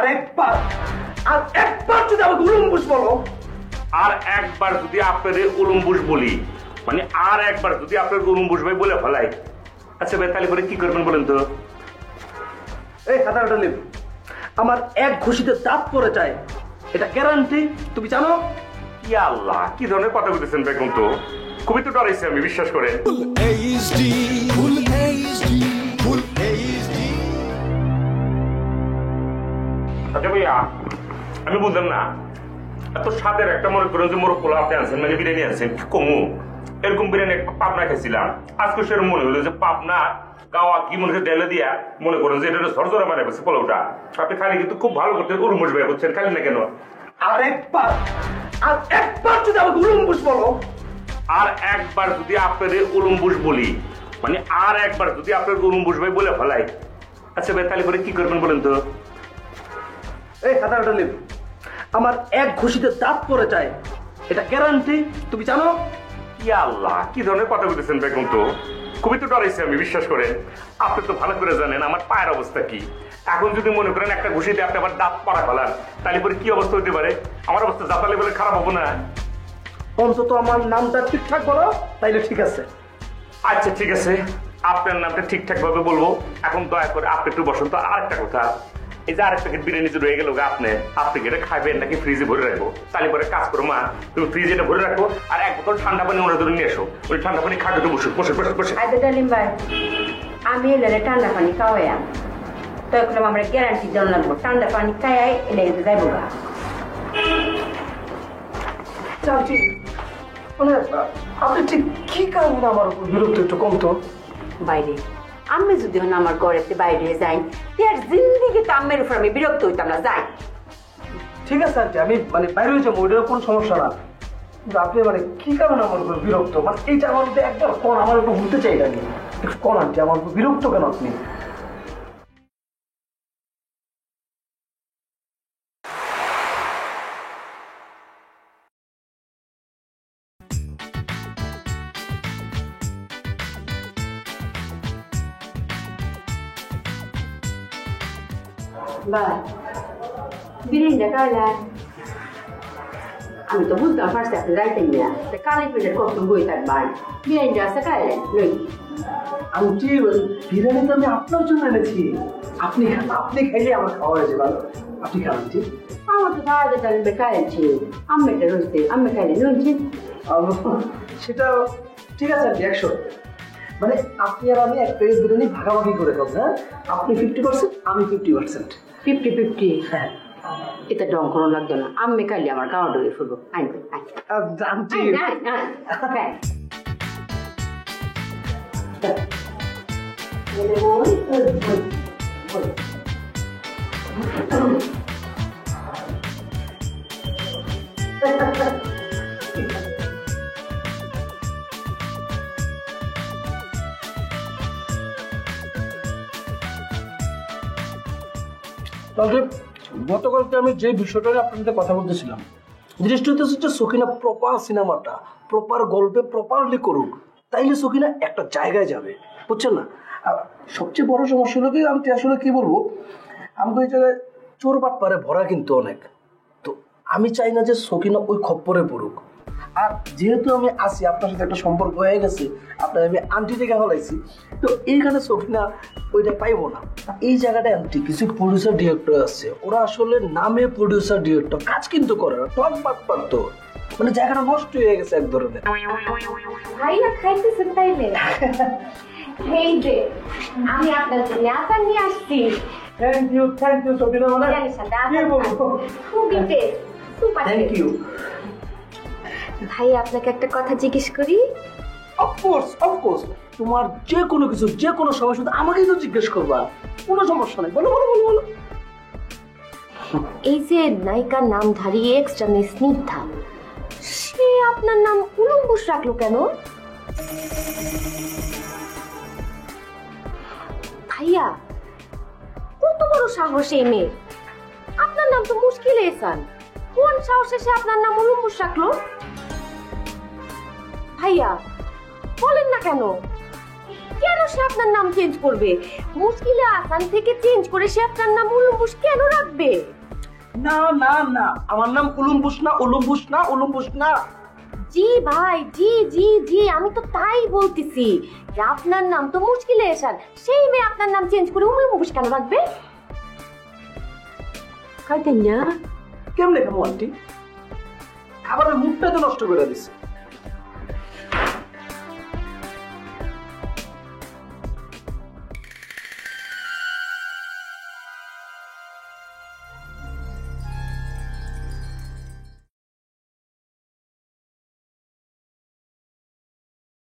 আরেকবার আর একবার যদি আমাকে উলুম্বুস বলো, আর একবার যদি আপনাদের উলুম্বুস বলি, মানে আর একবার যদি আপনার উলুম্বুস ভাই বলে ফেলাই, আচ্ছা ভাই তাহলে পরে কি করবেন বলেন তো? এই খাতাটা লিপ, আমার এক ঘুষিতে দাঁত পড়ে যায়, এটা গ্যারান্টি, তুমি জানো? ইয়া আল্লাহ, কি ধরনের কথা বলতেছেন বেগম, তো খুবই তো ডরাইছে আমি, বিশ্বাস করে। আচ্ছা ভাইয়া, আমি বুঝলাম না, এত স্বাদের একটা মনে করেন যে মোরগ পোলাও আপনি আনছেন, মানে বিরিয়ানি আনছেন, কমু এরকম বিরিয়ানি পাবনা খেয়েছিলাম, আজকে সেরকম মনে হলো যে পাবনা গাওয়া কি মনে হচ্ছে ডেলে দিয়া মনে করেন যে এটা ঝরঝরা মানে গেছে পোলাওটা। আপনি খালি কিন্তু খুব ভালো করতে উলুম্বুস ভাই করছেন, খালি না কেন? আরেকবার আর একবার যদি আমাকে উলুম্বুস বলো, আর একবার যদি আপনাদের উলুম্বুস বলি, মানে আর একবার যদি আপনার উলুম্বুস ভাই বলে ফেলাই, আচ্ছা ভাই তাহলে পরে কি করবেন বলেন তো? এই খাতাটা লিপ, আমার এক ঘুষিতে দাঁত পড়ে যায়, এটা গ্যারান্টি, তুমি জানো? ইয়া আল্লাহ, কি ধরনের কথা বলতেছেন বেগম, তো খুবই তো ডরাইছে আমি, বিশ্বাস করেন। আপনি তো ভালো করে জানেন আমার পায়ের অবস্থা কি। এখন যদি মনে করেন একটা ঘুষিতে আপনি আবার দাঁত পড়া ফেলান, তাহলে পরে কি অবস্থা হতে পারে? আমার অবস্থা যাতালে বলে খারাপ হবো না? অন্তত আমার নামটা ঠিকঠাক বলো, তাইলে ঠিক আছে। আচ্ছা ঠিক আছে, আপনার নামটা ঠিকঠাক ভাবে বলবো। এখন দয়া করে আপনি একটু বসুন তো। আরেকটা কথা, এই যে আরেক প্যাকেট বিরিয়ানি যে রয়ে গেল আপনি কি এটা খাবেন নাকি ফ্রিজে ভরে রাখবো? তাহলে পরে কাজ করো মা, তুমি ফ্রিজে এটা ভরে রাখো, আর এক বোতল ঠান্ডা পানি ওনার জন্য নিয়ে এসো। ওই ঠান্ডা পানি খাটে তো বসে বসে বসে বসে। আচ্ছা ডালিম ভাই, আমি এলে ঠান্ডা পানি খাওয়াই তো এখন আমরা গ্যারান্টি দেওয়া লাগবো, ঠান্ডা পানি খাই এলে যাইব গা। চাচি, মানে আপনি ঠিক কি কারণে আমার উপর বিরক্ত একটু কম তো? বাইরে আমি যদি আমার ঘরেতে বাইরে যাই, তার জিন্দিগি তো আমের উপর আমি বিরক্ত হইতাম না, যাই। ঠিক আছে আন্টি, আমি মানে বাইরে হয়ে যাবো, ওইটার কোনো সমস্যা না, কিন্তু আপনি মানে কি কারণে আমার উপর বিরক্ত? মানে এইটা আমার মধ্যে একবার কোন আমার উপর ঘুরতে চাই না, একটু কোন আন্টি আমার উপর বিরক্ত কেন আপনি? ভাই বিরিয়ানিটা খাইলা, আমি তো বুঝতাম ফার্স্ট আপনি যাইতেন না, কালী পেটের কষ্ট বই থাকবার, বিরিয়ানিটা আছে খাইলেন লই। আন্টি বিরিয়ানি তো আমি আপনার জন্য এনেছি, আপনি আপনি খাইলে আমার খাওয়া হয়েছে ভালো, আপনি খান আন্টি। আমার তো খাওয়া টাইমে খাইছি, আম্মেটা রয়েছে, আম্মে খাইলে লইছি। সেটা ঠিক আছে আন্টি, 100। মানে আপনি আর আমি এক প্লেট বিরিয়ানি ভাগাভাগি করে খাবো, হ্যাঁ? আপনি 50%, আমি 50%। 50-50? হ্যাঁ। এটা ডং কোনো লাগতো না, আম্মে খাইলে আমার খাওয়া ডরে ফুলবো। আন্টি গতকালকে আমি যে বিষয়টা আপনার সাথে কথা বলতেছিলাম, জিনিসটা হচ্ছে সকিনা প্রপার সিনেমাটা প্রপার গল্পে প্রপারলি করুক, তাইলে সকিনা একটা জায়গায় যাবে, বুঝছেন না? আর সবচেয়ে বড় সমস্যা হলো কি, আমি আসলে কি বলবো, আমাকে ওই জায়গায় চোর বাটপারে ভরা কিন্তু অনেক, তো আমি চাই না যে সকিনা ওই খপ্পরে পড়ুক। আর যেহেতু আমি আসি, আপনার সাথে একটা সম্পর্ক হয়ে গেছে, আপনার আমি আন্টি থেকে হলাইছি, তো এইখানে সকিনা ওইটা পাইবো না। এই জায়গাটায় আন্টি কিছু প্রডিউসার ডিরেক্টর আছে, ওরা আসলে নামে প্রডিউসার ডিরেক্টর, কাজ কিন্তু করে না, টক বাদ পারতো, মানে জায়গাটা নষ্ট হয়ে গেছে এক ধরনের। ভাইয়া খাইতেছেন তাইলে? এই যে আমি আপনার জন্য আচার নিয়ে আসছি। থ্যাংক ইউ সকিনা, মানে কি বলবো, খুবই টেস্ট, সুপার। থ্যাংক ইউ ভাই, আপনাকে একটা কথা জিজ্ঞেস করি? অফকোর্স, তোমার যে কোনো কিছু, যে কোনো সময় শুধু আমাকেই তো জিজ্ঞেস করবা, কোনো সমস্যা নেই, বলো বলো বলো বলো। এই যে নায়িকার নামধারী এক্সট্রা মিস স্নিগ্ধা, সে আপনার নাম উলুম্বুস রাখলো কেন? ভাইয়া, কত বড় সাহস এই মেয়ে, আপনার নাম তো মুশকিল এহসান, কোন সাহসে সে আপনার নাম উলুম্বুস রাখলো? ভাইয়া বলেন না কেন, কেন সে আপনার নাম চেঞ্জ করবে? মুশকিলে আসান থেকে চেঞ্জ করে সে আপনার নাম উলুম্বুস কেন রাখবে? না না না, আমার নাম উলুম্বুস না, উলুম্বুস না, উলুম্বুস না। জি ভাই, জি জি জি, আমি তো তাই বলতেছি যে আপনার নাম তো মুশকিলে আসান, সেই মেয়ে আপনার নাম চেঞ্জ করে উলুম্বুস কেন রাখবে? কেমনে খাবো আন্টি? খাবারের মুখটা তো নষ্ট করে দিছে।